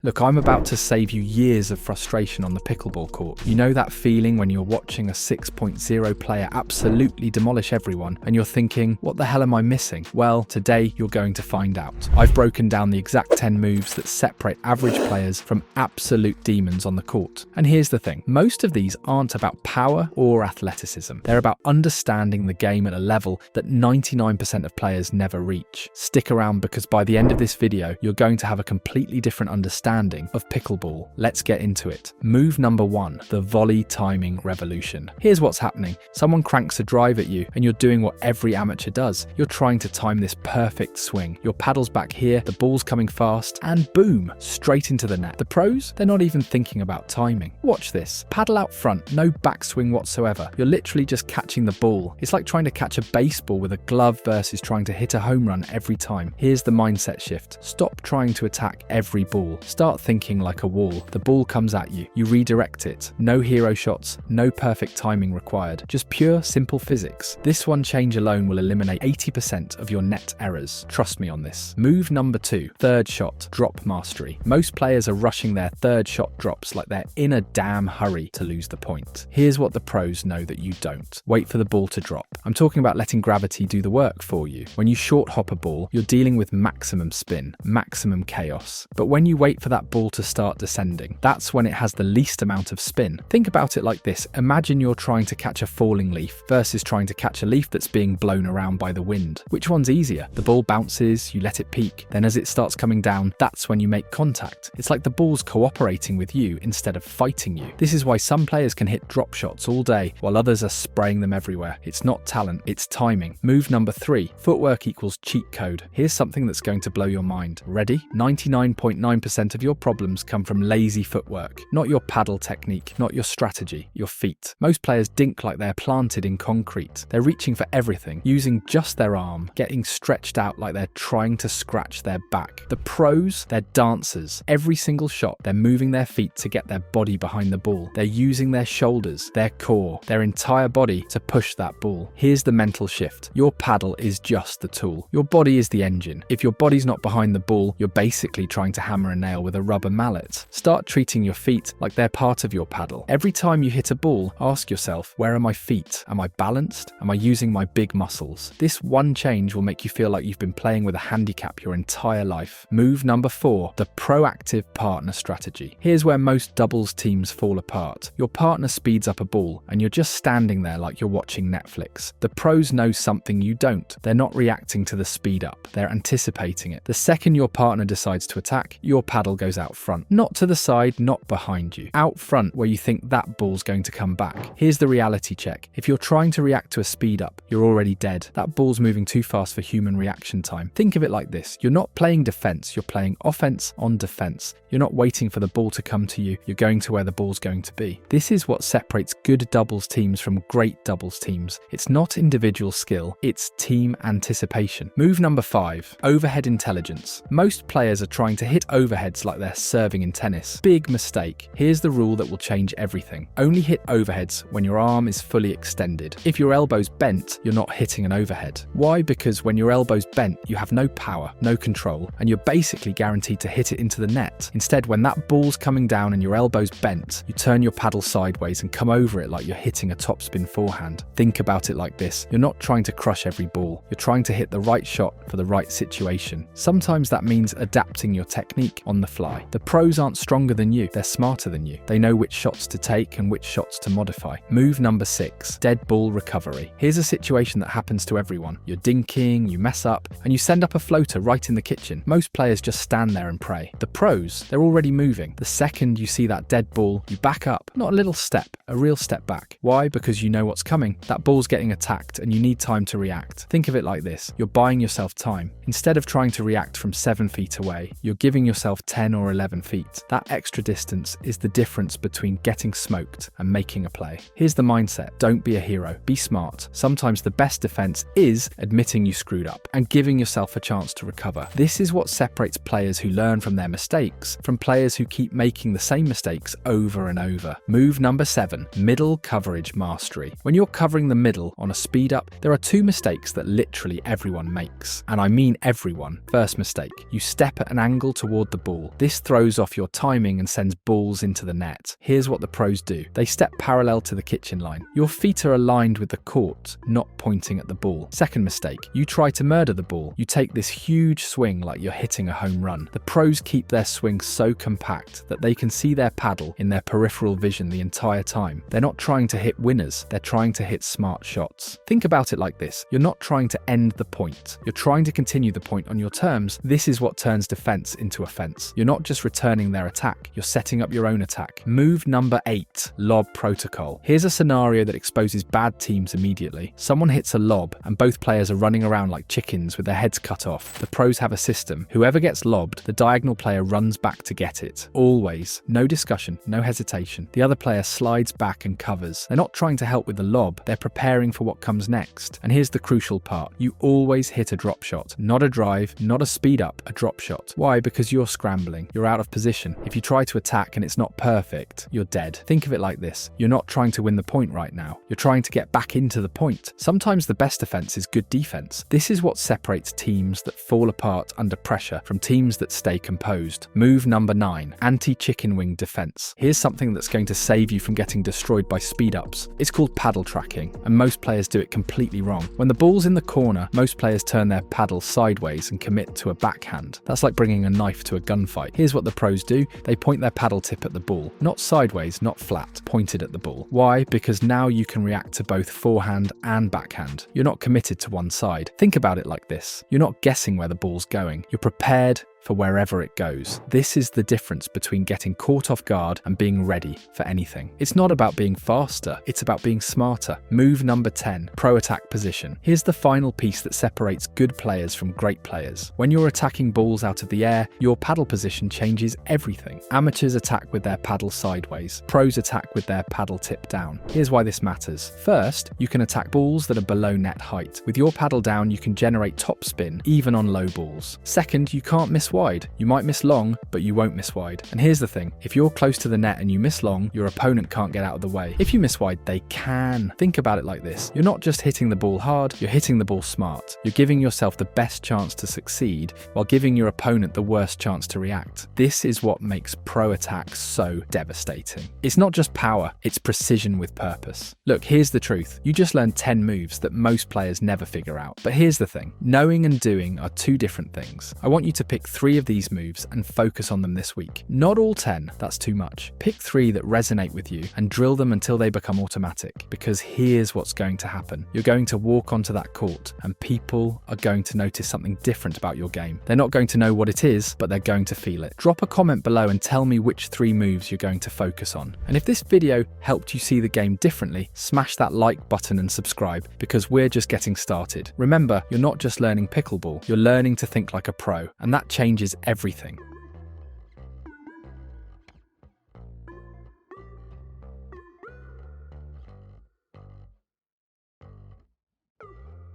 Look, I'm about to save you years of frustration on the pickleball court. You know that feeling when you're watching a 6.0 player absolutely demolish everyone and you're thinking, what the hell am I missing? Well, today you're going to find out. I've broken down the exact 10 moves that separate average players from absolute demons on the court. And here's the thing, most of these aren't about power or athleticism. They're about understanding the game at a level that 99% of players never reach. Stick around because by the end of this video, you're going to have a completely different understanding of pickleball. Let's get into it. Move number 1, the volley timing revolution. Here's what's happening. Someone cranks a drive at you and you're doing what every amateur does. You're trying to time this perfect swing. Your paddle's back here, the ball's coming fast, and boom, straight into the net. The pros, they're not even thinking about timing. Watch this. Paddle out front, no backswing whatsoever. You're literally just catching the ball. It's like trying to catch a baseball with a glove versus trying to hit a home run every time. Here's the mindset shift. Stop trying to attack every ball. Start thinking like a wall. The ball comes at you. You redirect it. No hero shots, no perfect timing required. Just pure, simple physics. This one change alone will eliminate 80% of your net errors. Trust me on this. Move number 2, third shot, drop mastery. Most players are rushing their third shot drops like they're in a damn hurry to lose the point. Here's what the pros know that you don't. Wait for the ball to drop. I'm talking about letting gravity do the work for you. When you short hop a ball, you're dealing with maximum spin, maximum chaos. But when you wait for that ball to start descending, that's when it has the least amount of spin. Think about it like this. Imagine you're trying to catch a falling leaf versus trying to catch a leaf that's being blown around by the wind. Which one's easier? The ball bounces, you let it peak. Then as it starts coming down, that's when you make contact. It's like the ball's cooperating with you instead of fighting you. This is why some players can hit drop shots all day while others are spraying them everywhere. It's not talent, it's timing. Move number 3, footwork equals cheat code. Here's something that's going to blow your mind. Ready? 99.9% of your problems come from lazy footwork. Not your paddle technique, not your strategy, your feet. Most players dink like they're planted in concrete. They're reaching for everything, using just their arm, getting stretched out like they're trying to scratch their back. The pros, they're dancers. Every single shot, they're moving their feet to get their body behind the ball. They're using their shoulders, their core, their entire body to push that ball. Here's the mental shift. Your paddle is just the tool. Your body is the engine. If your body's not behind the ball, you're basically trying to hammer a nail with a rubber mallet. Start treating your feet like they're part of your paddle. Every time you hit a ball, ask yourself, where are my feet? Am I balanced? Am I using my big muscles? This one change will make you feel like you've been playing with a handicap your entire life. Move number 4, the proactive partner strategy. Here's where most doubles teams fall apart. Your partner speeds up a ball and you're just standing there like you're watching Netflix. The pros know something you don't. They're not reacting to the speed up. They're anticipating it. The second your partner decides to attack, your paddle goes out front. Not to the side, not behind you. Out front where you think that ball's going to come back. Here's the reality check. If you're trying to react to a speed up, you're already dead. That ball's moving too fast for human reaction time. Think of it like this. You're not playing defense, you're playing offense on defense. You're not waiting for the ball to come to you, you're going to where the ball's going to be. This is what separates good doubles teams from great doubles teams. It's not individual skill, it's team anticipation. Move number 5, overhead intelligence. Most players are trying to hit overheads like they're serving in tennis. Big mistake. Here's the rule that will change everything. Only hit overheads when your arm is fully extended. If your elbow's bent, you're not hitting an overhead. Why? Because when your elbow's bent, you have no power, no control, and you're basically guaranteed to hit it into the net. Instead, when that ball's coming down and your elbow's bent, you turn your paddle sideways and come over it like you're hitting a topspin forehand. Think about it like this. You're not trying to crush every ball. You're trying to hit the right shot for the right situation. Sometimes that means adapting your technique on the fly. The pros aren't stronger than you, they're smarter than you. They know which shots to take and which shots to modify. Move number 6, dead ball recovery. Here's a situation that happens to everyone. You're dinking, you mess up, and you send up a floater right in the kitchen. Most players just stand there and pray. The pros, they're already moving. The second you see that dead ball, you back up. Not a little step, a real step back. Why? Because you know what's coming. That ball's getting attacked and you need time to react. Think of it like this. You're buying yourself time. Instead of trying to react from 7 feet away, you're giving yourself 10 or 11 feet. That extra distance is the difference between getting smoked and making a play. Here's the mindset. Don't be a hero. Be smart. Sometimes the best defense is admitting you screwed up and giving yourself a chance to recover. This is what separates players who learn from their mistakes from players who keep making the same mistakes over and over. Move number 7, middle coverage mastery. When you're covering the middle on a speed up, there are 2 mistakes that literally everyone makes. And I mean everyone. First mistake, you step at an angle toward the ball. ball. This throws off your timing and sends balls into the net. Here's what the pros do. They step parallel to the kitchen line. Your feet are aligned with the court, not pointing at the ball. Second mistake, you try to murder the ball. You take this huge swing like you're hitting a home run. The pros keep their swing so compact that they can see their paddle in their peripheral vision the entire time. They're not trying to hit winners, they're trying to hit smart shots. Think about it like this. You're not trying to end the point. You're trying to continue the point on your terms. This is what turns defense into offense. You're not just returning their attack, you're setting up your own attack. Move number 8, Lob Protocol. Here's a scenario that exposes bad teams immediately. Someone hits a lob and both players are running around like chickens with their heads cut off. The pros have a system. Whoever gets lobbed, the diagonal player runs back to get it. Always. No discussion, no hesitation. The other player slides back and covers. They're not trying to help with the lob, they're preparing for what comes next. And here's the crucial part. You always hit a drop shot. Not a drive, not a speed up, a drop shot. Why? Because you're scrambling. You're out of position. If you try to attack and it's not perfect, you're dead. Think of it like this. You're not trying to win the point right now. You're trying to get back into the point. Sometimes the best defense is good defense. This is what separates teams that fall apart under pressure from teams that stay composed. Move number 9, anti-chicken wing defense. Here's something that's going to save you from getting destroyed by speed ups. It's called paddle tracking, and most players do it completely wrong. When the ball's in the corner, most players turn their paddle sideways and commit to a backhand. That's like bringing a knife to a gunfight. Here's what the pros do. They point their paddle tip at the ball. Not sideways, not flat, pointed at the ball. Why? Because now you can react to both forehand and backhand. You're not committed to one side. Think about it like this. You're not guessing where the ball's going. You're prepared for wherever it goes. This is the difference between getting caught off guard and being ready for anything. It's not about being faster, it's about being smarter. Move number 10, pro attack position. Here's the final piece that separates good players from great players. When you're attacking balls out of the air, your paddle position changes everything. Amateurs attack with their paddle sideways. Pros attack with their paddle tip down. Here's why this matters. First, you can attack balls that are below net height. With your paddle down, you can generate topspin, even on low balls. Second, you can't miss wide. You might miss long, but you won't miss wide. And here's the thing, if you're close to the net and you miss long, your opponent can't get out of the way. If you miss wide, they can. Think about it like this. You're not just hitting the ball hard, you're hitting the ball smart. You're giving yourself the best chance to succeed while giving your opponent the worst chance to react. This is what makes pro attacks so devastating. It's not just power, it's precision with purpose. Look, here's the truth. You just learned 10 moves that most players never figure out. But here's the thing, knowing and doing are two different things. I want you to pick 3 of these moves and focus on them this week. Not all 10, that's too much. Pick 3 that resonate with you and drill them until they become automatic, because here's what's going to happen. You're going to walk onto that court and people are going to notice something different about your game. They're not going to know what it is, but they're going to feel it. Drop a comment below and tell me which 3 moves you're going to focus on. And if this video helped you see the game differently, smash that like button and subscribe, because we're just getting started. Remember, you're not just learning pickleball, you're learning to think like a pro, and that changes everything.